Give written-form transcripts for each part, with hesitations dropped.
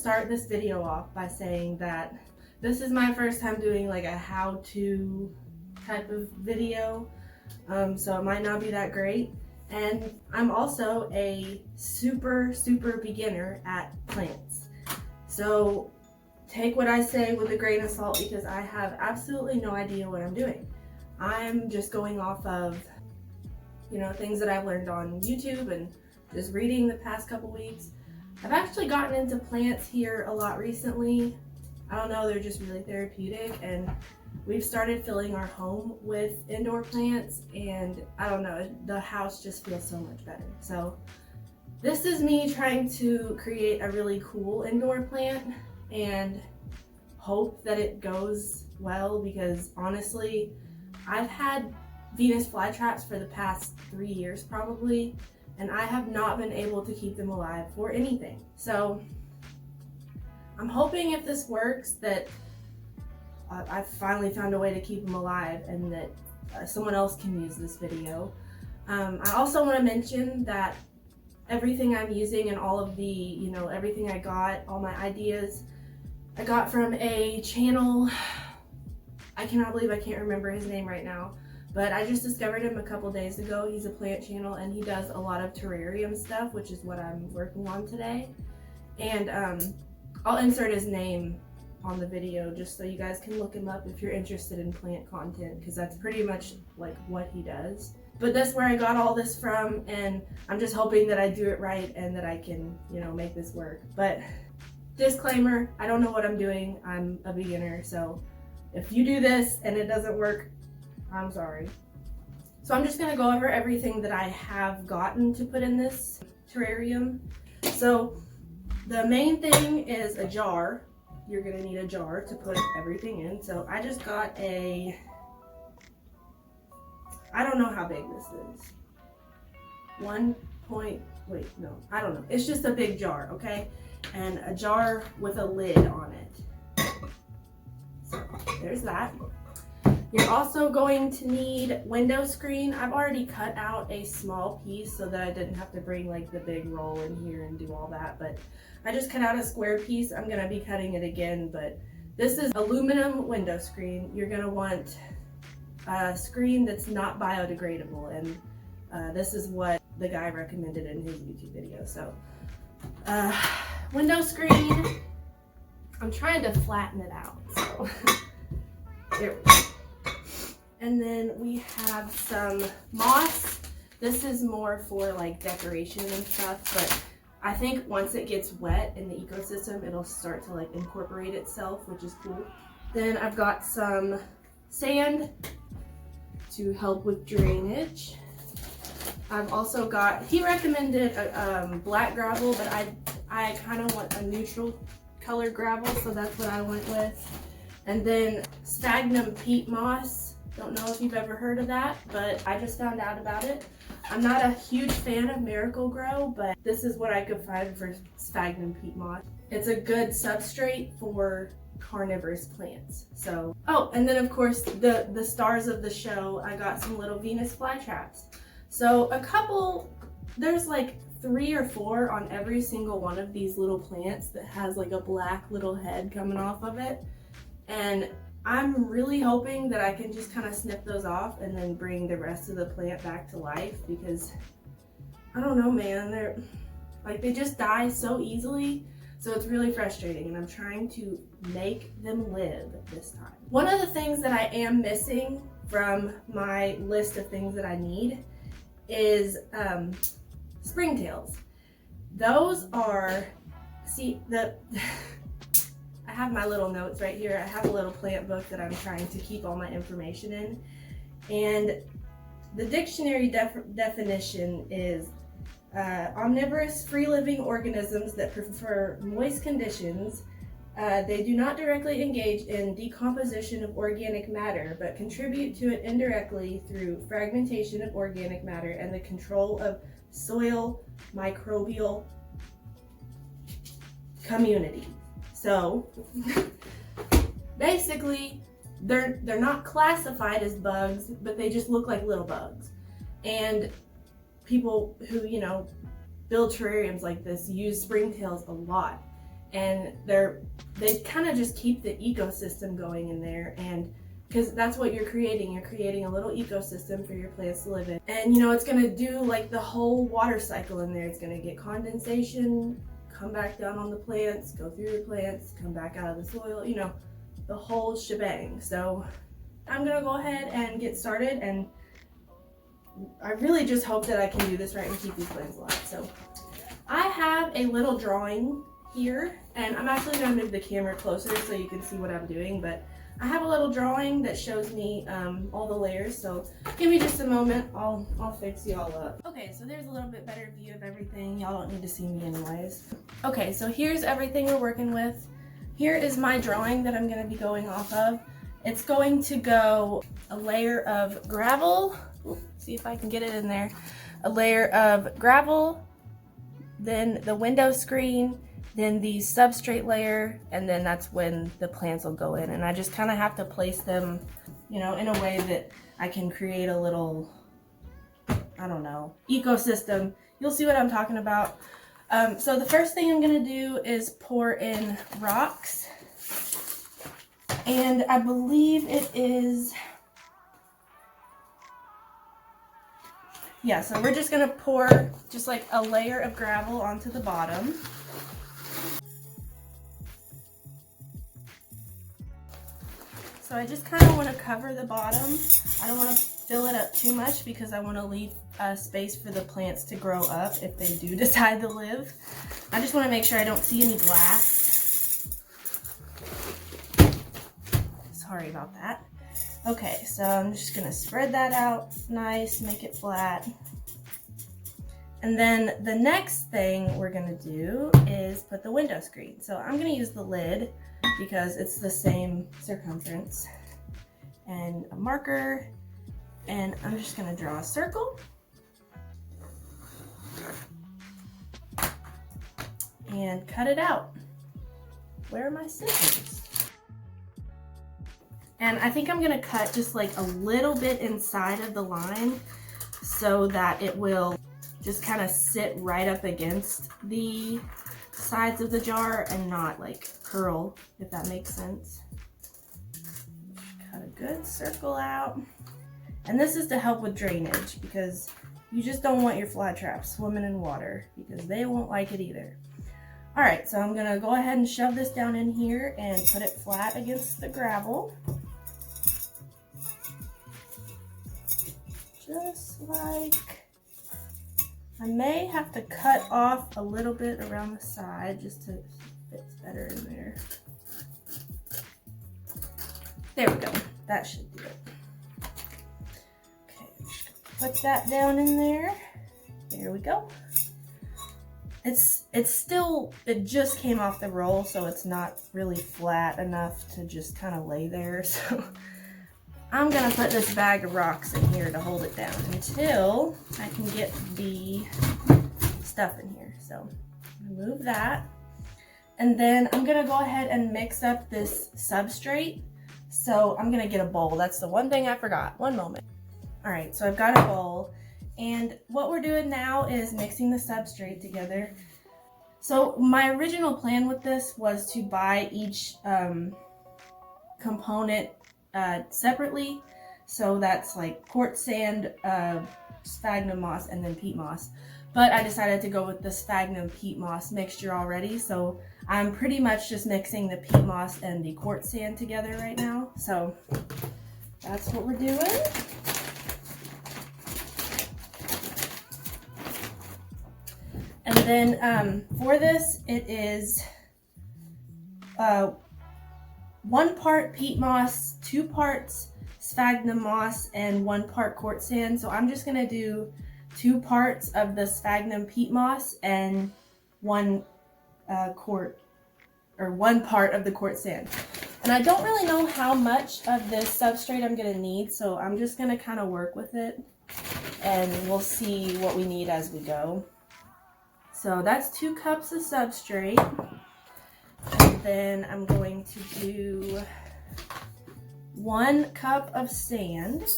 start this video off by saying that this is my first time doing like a how-to type of video, so it might not be that great. And I'm also a super beginner at plants. So take what I say with a grain of salt because I have absolutely no idea what I'm doing. I'm just going off of, you know, things that I've learned on YouTube and just reading the past couple weeks. I've actually gotten into plants here a lot recently. I don't know, they're just really therapeutic, and we've started filling our home with indoor plants, and I don't know, the house just feels so much better. So this is me trying to create a really cool indoor plant and hope that it goes well, because honestly, I've had Venus flytraps for the past 3 years probably, and I have not been able to keep them alive for anything. So I'm hoping if this works that I've finally found a way to keep them alive and that someone else can use this video. I also want to mention that everything I'm using and all of the, you know, everything I got, all my ideas, I got from a channel. I cannot believe I can't remember his name right now, but I just discovered him a couple days ago. He's a plant channel and he does a lot of terrarium stuff, which is what I'm working on today. And I'll insert his name on the video just so you guys can look him up if you're interested in plant content, because that's pretty much like what he does. But that's where I got all this from, and I'm just hoping that I do it right and that I can, you know, make this work. But disclaimer, I don't know what I'm doing. I'm a beginner, so if you do this and it doesn't work, I'm sorry. So I'm just gonna go over everything that I have gotten to put in this terrarium. So the main thing is a jar. You're gonna need a jar to put everything in. So I just got a, I don't know how big this is. I don't know. It's just a big jar, okay? And a jar with a lid on it. So there's that. You're also going to need window screen. I've already cut out a small piece so that I didn't have to bring like the big roll in here and do all that, but I just cut out a square piece. I'm gonna be cutting it again, but this is aluminum window screen. You're gonna want a screen that's not biodegradable, and this is what the guy recommended in his YouTube video. So window screen, I'm trying to flatten it out, so there we go. And then we have some moss. This is more for like decoration and stuff, but I think once it gets wet in the ecosystem, it'll start to like incorporate itself, which is cool. Then I've got some sand to help with drainage. I've also got, he recommended black gravel, but I kind of want a neutral color gravel, so that's what I went with. And then Sphagnum peat moss. Don't know if you've ever heard of that, but I just found out about it. I'm not a huge fan of Miracle-Gro, but this is what I could find for Sphagnum peat moss. It's a good substrate for carnivorous plants. So, oh, and then of course the stars of the show, I got some little Venus flytraps. So a couple, there's like 3 or 4 on every single one of these little plants that has like a black little head coming off of it. And I'm really hoping that I can just kind of snip those off and then bring the rest of the plant back to life, because I don't know, man, they're like, they just die so easily. So it's really frustrating, and I'm trying to make them live this time. One of the things that I am missing from my list of things that I need is springtails. Those are, see, I have my little notes right here. I have a little plant book that I'm trying to keep all my information in. And the dictionary definition is omnivorous free-living organisms that prefer moist conditions. They do not directly engage in decomposition of organic matter, but contribute to it indirectly through fragmentation of organic matter and the control of soil microbial community. So basically, they're not classified as bugs, but they just look like little bugs. And people who, you know, build terrariums like this use springtails a lot. and they kind of just keep the ecosystem going in there, and because that's what you're creating a little ecosystem for your plants to live in. And you know, it's going to do like the whole water cycle in there. It's going to get condensation, come back down on the plants, go through the plants, come back out of the soil, you know, the whole shebang. So I'm going to go ahead and get started, and I really just hope that I can do this right and keep these plants alive. So I have a little drawing here, and I'm actually going to move the camera closer so you can see what I'm doing, but I have a little drawing that shows me all the layers, so give me just a moment, I'll fix you all up. Okay, so there's a little bit better view of everything. Y'all don't need to see me anyways. Okay, so here's everything we're working with. Here is my drawing that I'm going to be going off of. It's going to go a layer of gravel. Ooh, see if I can get it in there. A layer of gravel, then the window screen, then the substrate layer, and then that's when the plants will go in. And I just kind of have to place them, you know, in a way that I can create a little, I don't know, ecosystem. You'll see what I'm talking about. So the first thing I'm gonna do is pour in rocks. And I believe it is, yeah, so we're just gonna pour just like a layer of gravel onto the bottom. So I just kind of want to cover the bottom. I don't want to fill it up too much because I want to leave space for the plants to grow up if they do decide to live. I just want to make sure I don't see any glass. Sorry about that. Okay, so I'm just going to spread that out nice, make it flat. And then the next thing we're going to do is put the window screen. So I'm going to use the lid because it's the same circumference, and a marker, and I'm just going to draw a circle and cut it out. Where are my scissors? And I think I'm going to cut just like a little bit inside of the line so that it will just kind of sit right up against the sides of the jar and not like curl, if that makes sense. Cut a good circle out. And this is to help with drainage, because you just don't want your fly traps swimming in water, because they won't like it either. All right, so I'm gonna go ahead and shove this down in here and put it flat against the gravel. Just like, I may have to cut off a little bit around the side just to fit better in there. There we go. That should do it. Okay, put that down in there. There we go. It just came off the roll, so it's not really flat enough to just kind of lay there. So I'm gonna put this bag of rocks in here to hold it down until I can get the stuff in here. So remove that. And then I'm gonna go ahead and mix up this substrate. So I'm gonna get a bowl. That's the one thing I forgot. One moment. All right, so I've got a bowl. And what we're doing now is mixing the substrate together. So my original plan with this was to buy each component separately. So that's like quartz sand, sphagnum moss, and then peat moss. But I decided to go with the sphagnum peat moss mixture already. So I'm pretty much just mixing the peat moss and the quartz sand together right now. So that's what we're doing. And then for this, it is 1 part peat moss, 2 parts sphagnum moss, and 1 part quartz sand. So I'm just gonna do 2 parts of the sphagnum peat moss and 1 part of the quartz sand. And I don't really know how much of this substrate I'm gonna need, so I'm just gonna kind of work with it, and we'll see what we need as we go. So that's 2 cups of substrate. And then I'm going to do 1 cup of sand.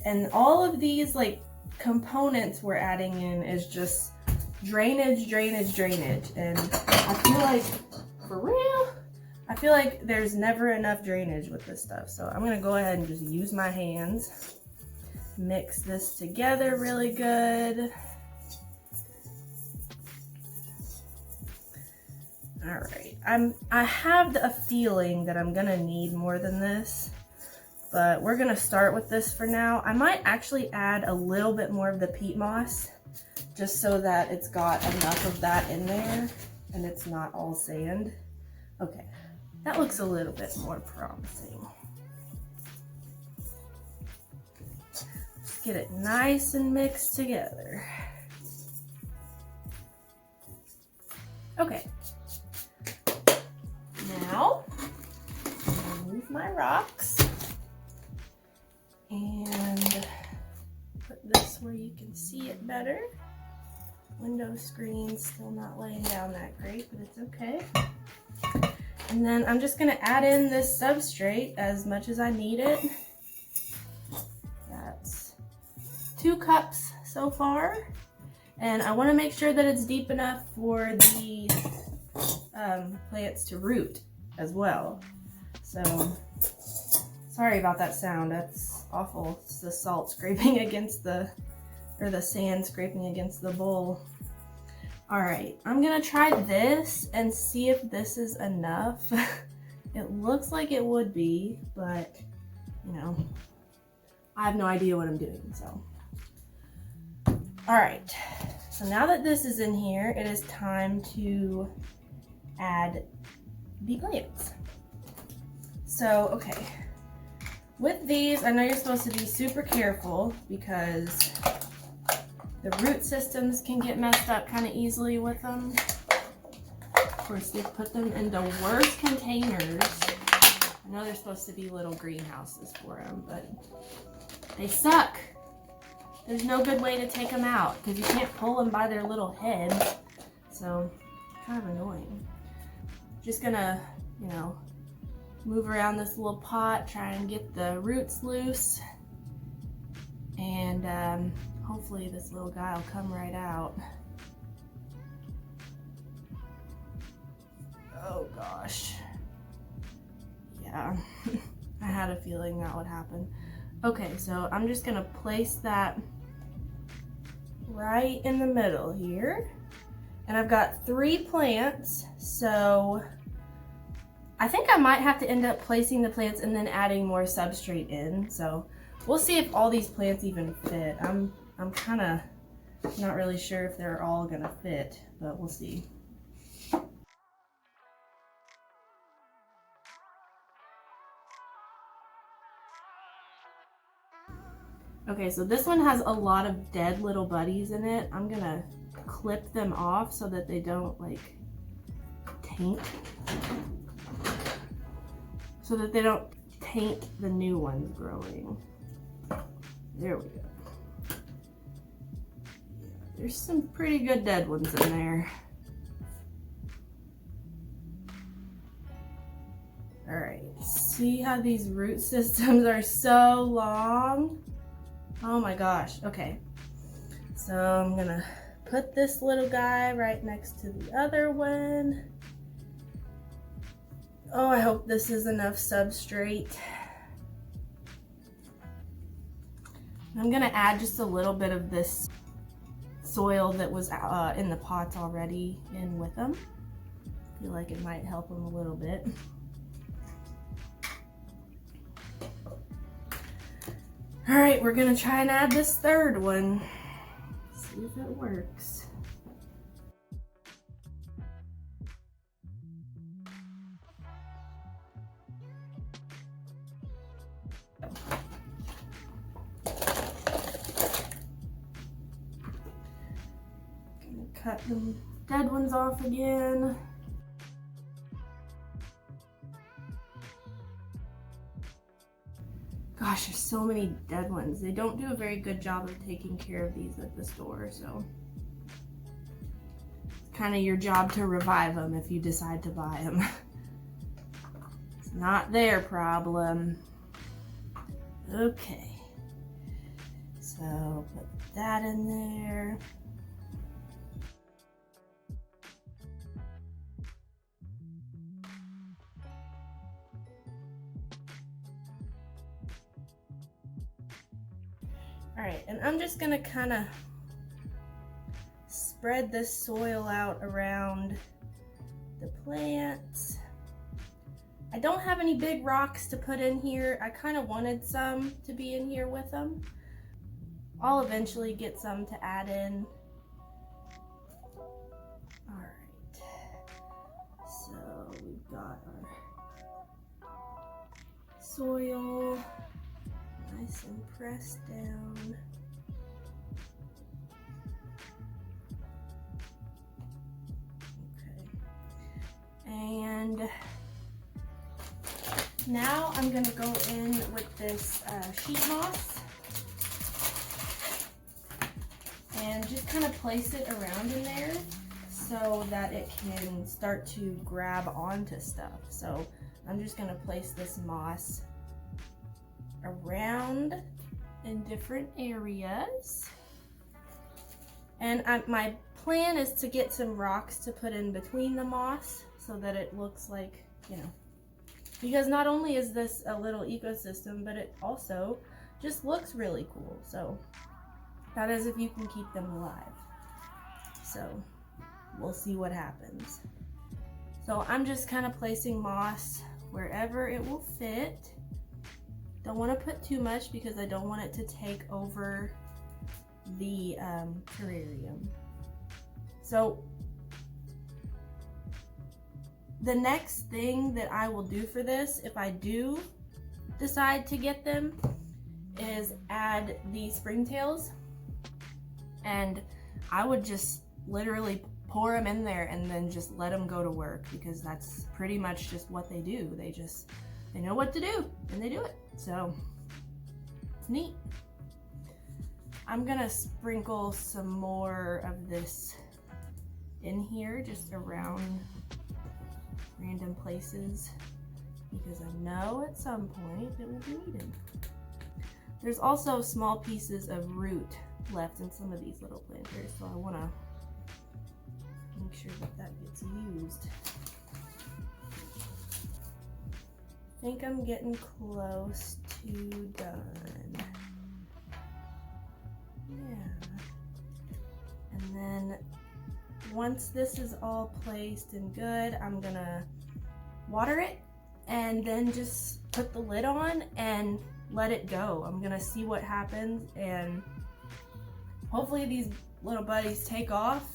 And all of these like components we're adding in is just drainage, drainage, drainage. And I feel like For real? I feel like there's never enough drainage with this stuff, so I'm gonna go ahead and just use my hands. Mix this together really good. All right, I have a feeling that I'm gonna need more than this, but we're gonna start with this for now. I might actually add a little bit more of the peat moss, just so that it's got enough of that in there and it's not all sand. Okay, that looks a little bit more promising. Just get it nice and mixed together. Okay. Now, I'll move my rocks and put this where you can see it better. Window screen still not laying down that great, but it's okay. And then I'm just gonna add in this substrate as much as I need it. That's 2 cups so far. And I wanna make sure that it's deep enough for the plants to root as well. So, sorry about that sound, that's awful. It's the salt scraping against the sand scraping against the bowl. All right, I'm gonna try this and see if this is enough. It looks like it would be, but you know, I have no idea what I'm doing, so. All right, so now that this is in here, it is time to add the plants. So, okay, with these, I know you're supposed to be super careful because the root systems can get messed up kind of easily with them. Of course, they put them in the worst containers. I know they're supposed to be little greenhouses for them, but they suck. There's no good way to take them out because you can't pull them by their little heads. So, kind of annoying. Just gonna, you know, move around this little pot, try and get the roots loose. And hopefully this little guy will come right out. Oh gosh. Yeah, I had a feeling that would happen. Okay, so I'm just gonna place that right in the middle here. And I've got 3 plants, so I think I might have to end up placing the plants and then adding more substrate in. So we'll see if all these plants even fit. I'm kind of not really sure if they're all gonna fit, but we'll see. Okay, so this one has a lot of dead little buddies in it. I'm gonna clip them off so that they don't like taint. So that they don't taint the new ones growing. There we go. There's some pretty good dead ones in there. All right, see how these root systems are so long? Oh my gosh, okay. So I'm gonna put this little guy right next to the other one. Oh, I hope this is enough substrate. I'm gonna add just a little bit of this soil that was in the pots already in with them. I feel like it might help them a little bit. All right, we're gonna try and add this third one. See if it works. Gonna cut the dead ones off again. Gosh, there's so many dead ones. They don't do a very good job of taking care of these at the store, so it's kind of your job to revive them if you decide to buy them. It's not their problem. Okay, so put that in there. Alright, and I'm just gonna kind of spread this soil out around the plants. I don't have any big rocks to put in here. I kind of wanted some to be in here with them. I'll eventually get some to add in. Alright, so we've got our soil nice and pressed down. Okay, and now I'm going to go in with this sheet moss and just kind of place it around in there so that it can start to grab onto stuff. So I'm just going to place this moss around in different areas. And my plan is to get some rocks to put in between the moss so that it looks like, you know, because not only is this a little ecosystem, but it also just looks really cool. So that is if you can keep them alive. So we'll see what happens. So I'm just kind of placing moss wherever it will fit. Don't want to put too much because I don't want it to take over the terrarium. So the next thing that I will do for this, if I do decide to get them, is add these springtails. And I would just literally pour them in there and then just let them go to work, because that's pretty much just what they do. They know what to do and they do it. So it's neat. I'm gonna sprinkle some more of this in here, just around random places, because I know at some point it will be needed. There's also small pieces of root left in some of these little planters, so I want to make sure that that gets used. I think I'm getting close to done. Yeah. And then once this is all placed and good, I'm gonna water it and then just put the lid on and let it go. I'm gonna see what happens, and hopefully these little buddies take off.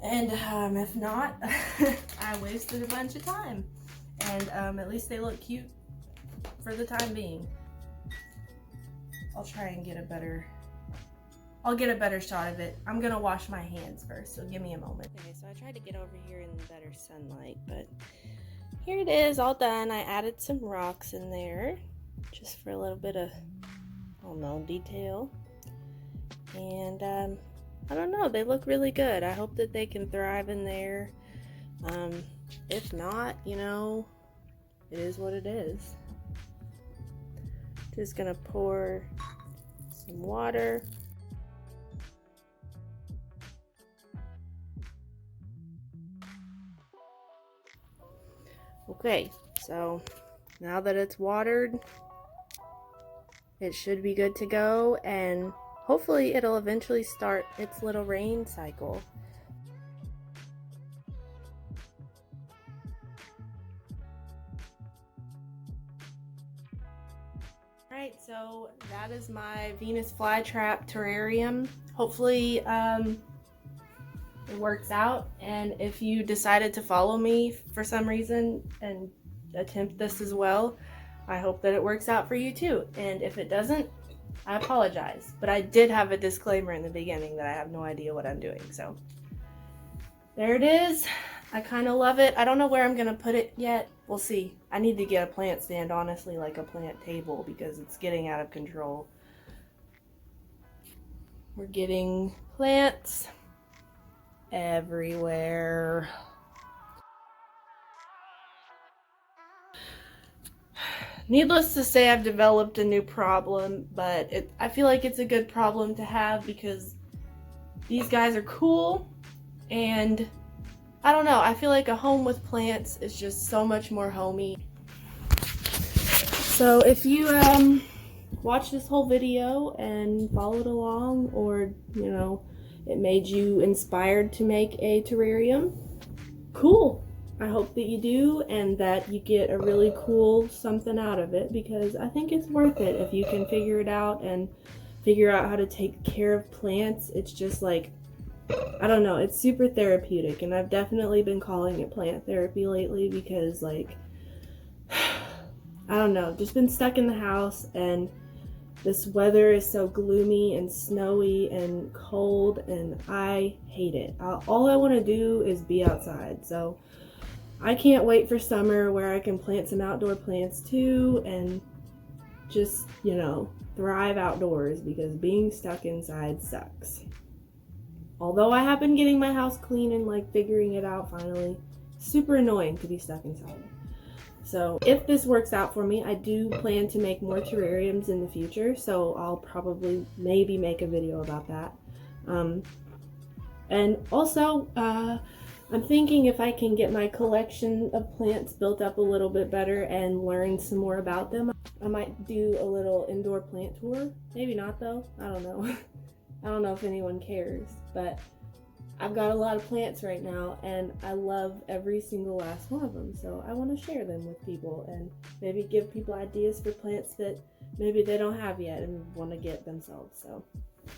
And if not, I wasted a bunch of time. And at least they look cute for the time being. I'll try and get a better shot of it. I'm gonna wash my hands first, so give me a moment. Okay, so I tried to get over here in better sunlight, but here it is, all done. I added some rocks in there, just for a little bit of, I don't know, detail. And I don't know, they look really good. I hope that they can thrive in there. If not, you know, it is what it is. Just gonna pour some water. Okay, so now that it's watered, it should be good to go, and hopefully it'll eventually start its little rain cycle. Alright, so that is my Venus Fly Trap Terrarium. Hopefully it works out, and if you decided to follow me for some reason and attempt this as well, I hope that it works out for you too. And if it doesn't, I apologize, but I did have a disclaimer in the beginning that I have no idea what I'm doing. So there it is. I kind of love it. I don't know where I'm gonna put it yet. We'll see. I need to get a plant stand, honestly, like a plant table, because it's getting out of control. We're getting plants everywhere. Needless to say, I've developed a new problem, but I feel like it's a good problem to have, because these guys are cool, and I don't know, I feel like a home with plants is just so much more homey. So if you watched this whole video and followed along, or, you know, it made you inspired to make a terrarium, cool. I hope that you do and that you get a really cool something out of it, because I think it's worth it if you can figure it out and figure out how to take care of plants. It's just like, I don't know, it's super therapeutic, and I've definitely been calling it plant therapy lately because, like, I don't know, just been stuck in the house, and this weather is so gloomy and snowy and cold, and I hate it. All I want to do is be outside, so I can't wait for summer where I can plant some outdoor plants too and just, you know, thrive outdoors, because being stuck inside sucks. Although I have been getting my house clean and like figuring it out finally, super annoying to be stuck inside. So if this works out for me, I do plan to make more terrariums in the future, so I'll probably maybe make a video about that. And also, I'm thinking if I can get my collection of plants built up a little bit better and learn some more about them, I might do a little indoor plant tour. Maybe not though, I don't know. I don't know if anyone cares, but I've got a lot of plants right now and I love every single last one of them, so I want to share them with people and maybe give people ideas for plants that maybe they don't have yet and want to get themselves. So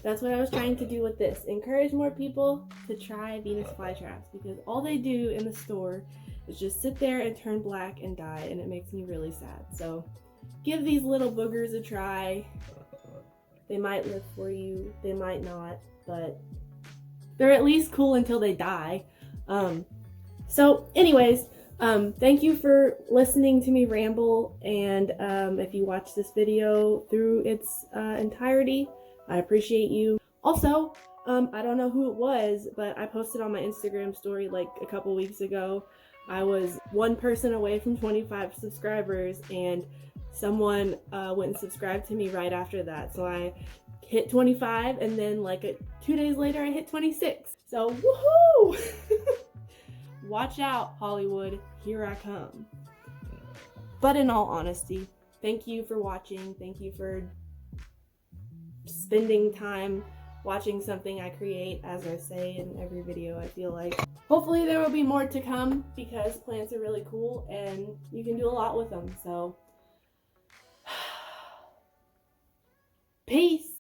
that's what I was trying to do with this. Encourage more people to try Venus flytraps, because all they do in the store is just sit there and turn black and die, and it makes me really sad. So give these little boogers a try. They might live for you, they might not, but they're at least cool until they die. So anyways, thank you for listening to me ramble, and if you watch this video through its entirety, I appreciate you. Also, I don't know who it was, but I posted on my Instagram story like a couple weeks ago. I was one person away from 25 subscribers, and someone went and subscribed to me right after that. So I hit 25, and then like 2 days later I hit 26. So woohoo! Watch out, Hollywood, here I come. But in all honesty, thank you for watching. Thank you for spending time watching something I create, as I say in every video, I feel like. Hopefully there will be more to come, because plants are really cool and you can do a lot with them. So peace.